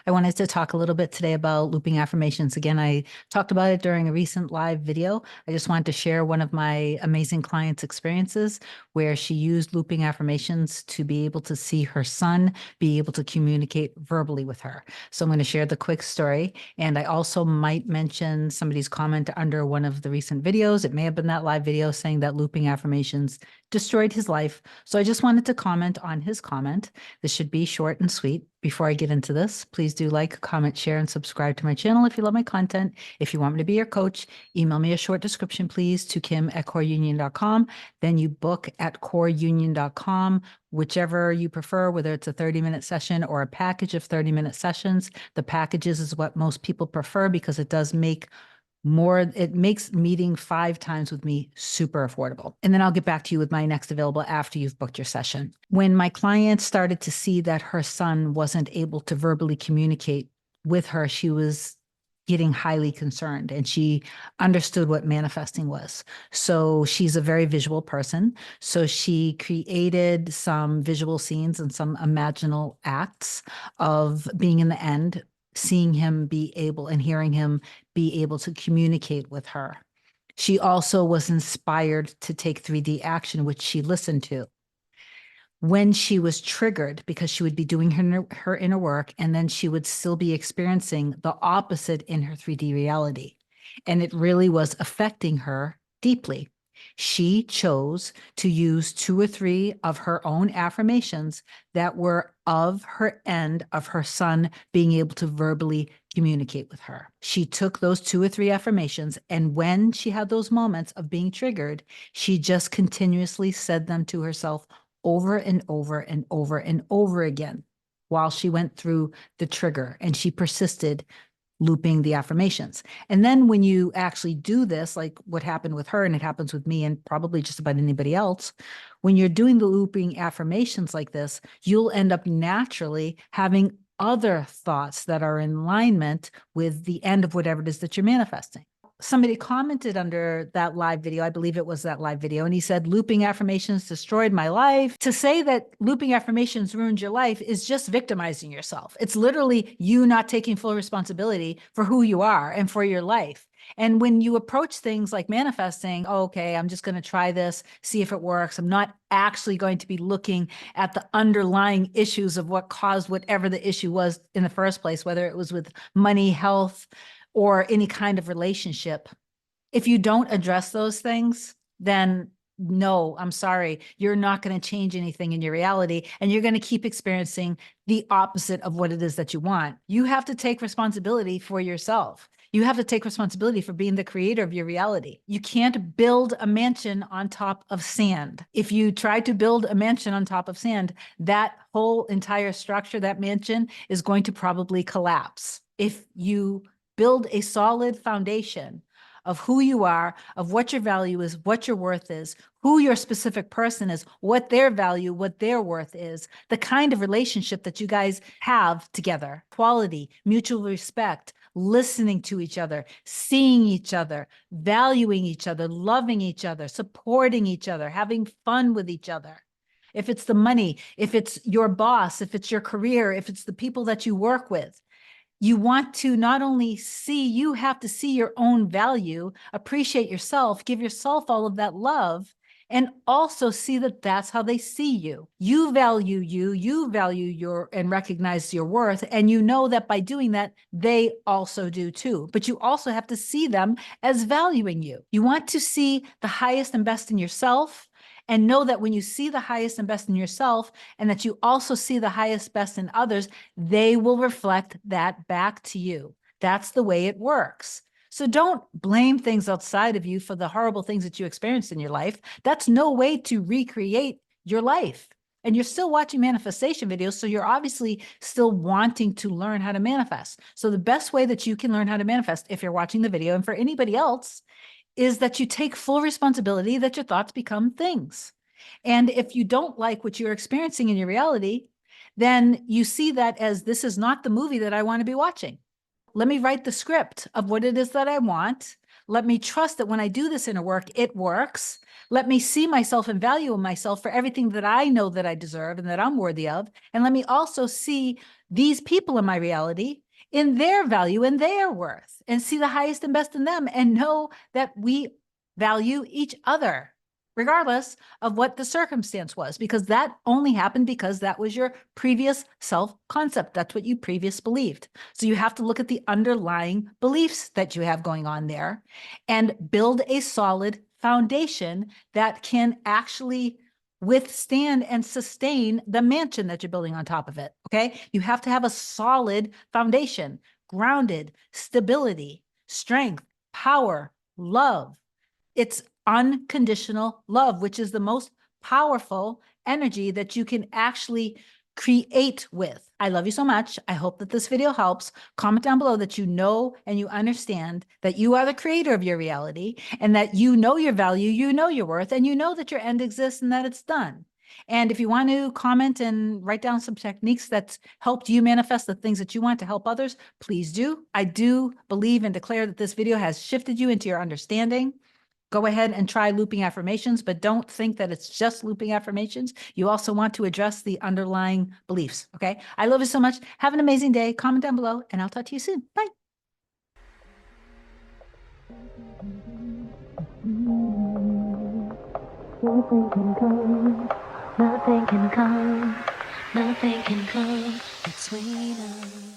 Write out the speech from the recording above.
I wanted to talk a little bit today about looping affirmations. Again, I talked about it during a recent live video. I just wanted to share one of my amazing clients' experiences where she used looping affirmations to be able to see her son be able to communicate verbally with her. So I'm going to share the quick story. And I also might mention somebody's comment under one of the recent videos. It may have been that live video saying that looping affirmations destroyed his life. So I just wanted to comment on his comment. This should be short and sweet. Before I get into this, please do like, comment, share, and subscribe to my channel if you love my content. If you want me to be your coach, email me a short description, please, to kim@coreunion.com. Then you book at coreunion.com, whichever you prefer, whether it's a 30-minute session or a package of 30-minute sessions. The packages is what most people prefer because it does make it makes meeting 5 times with me super affordable. And then I'll get back to you with my next available after you've booked your session. When my client started to see that her son wasn't able to verbally communicate with her, she was getting highly concerned and she understood what manifesting was. So she's a very visual person. So she created some visual scenes and some imaginal acts of being in the end, seeing him be able and hearing him be able to communicate with her. She also was inspired to take 3D action, which she listened to. When she was triggered, because she would be doing her inner work, and then she would still be experiencing the opposite in her 3D reality. And it really was affecting her deeply. She chose to use 2 or 3 of her own affirmations that were of her end of her son being able to verbally communicate with her. She took those 2 or 3 affirmations, and when she had those moments of being triggered, she just continuously said them to herself over and over and over and over again while she went through the trigger, and she persisted looping the affirmations. And then when you actually do this, like what happened with her, and it happens with me and probably just about anybody else, when you're doing the looping affirmations like this, you'll end up naturally having other thoughts that are in alignment with the end of whatever it is that you're manifesting. Somebody commented under that live video, I believe it was that live video, and he said, looping affirmations destroyed my life. To say that looping affirmations ruined your life is just victimizing yourself. It's literally you not taking full responsibility for who you are and for your life. And when you approach things like manifesting, oh, okay, I'm just going to try this, see if it works. I'm not actually going to be looking at the underlying issues of what caused whatever the issue was in the first place, whether it was with money, health, or any kind of relationship. If you don't address those things, then no, I'm sorry, you're not going to change anything in your reality, and you're going to keep experiencing the opposite of what it is that you want. You have to take responsibility for yourself. You have to take responsibility for being the creator of your reality. You can't build a mansion on top of sand. If you try to build a mansion on top of sand, that whole entire structure, that mansion, is going to probably collapse. If you build a solid foundation of who you are, of what your value is, what your worth is, who your specific person is, what their value, what their worth is, the kind of relationship that you guys have together, quality, mutual respect, listening to each other, seeing each other, valuing each other, loving each other, supporting each other, having fun with each other. If it's the money, if it's your boss, if it's your career, if it's the people that you work with, you want to not only see, you have to see your own value, appreciate yourself, give yourself all of that love, and also see that that's how they see you. You value your and recognize your worth. And you know that by doing that, they also do too. But you also have to see them as valuing you. You want to see the highest and best in yourself, and know that when you see the highest and best in yourself, and that you also see the highest best in others, they will reflect that back to you. That's the way it works. So don't blame things outside of you for the horrible things that you experienced in your life. That's no way to recreate your life. And you're still watching manifestation videos, so you're obviously still wanting to learn how to manifest. So the best way that you can learn how to manifest, if you're watching the video, and for anybody else, is that you take full responsibility that your thoughts become things. And if you don't like what you're experiencing in your reality, then you see that as, this is not the movie that I want to be watching. Let me write the script of what it is that I want. Let me trust that when I do this inner work, it works. Let me see myself and value myself for everything that I know that I deserve and that I'm worthy of. And let me also see these people in my reality in their value and their worth, and see the highest and best in them, and know that we value each other, regardless of what the circumstance was, because that only happened because that was your previous self-concept. That's what you previously believed. So you have to look at the underlying beliefs that you have going on there and build a solid foundation that can actually withstand and sustain the mansion that you're building on top of it. Okay. You have to have a solid foundation, grounded, stability, strength, power, love. It's unconditional love, which is the most powerful energy that you can actually create with. I love you so much. I hope that this video helps. Comment down below that you know and you understand that you are the creator of your reality, and that you know your value, you know your worth, and you know that your end exists and that it's done. And if you want to comment and write down some techniques that's helped you manifest the things that you want to help others, please do. I do believe and declare that this video has shifted you into your understanding. Go ahead and try looping affirmations, but don't think that it's just looping affirmations. You also want to address the underlying beliefs, okay? I love you so much. Have an amazing day. Comment down below, and I'll talk to you soon. Bye. Nothing can come between us.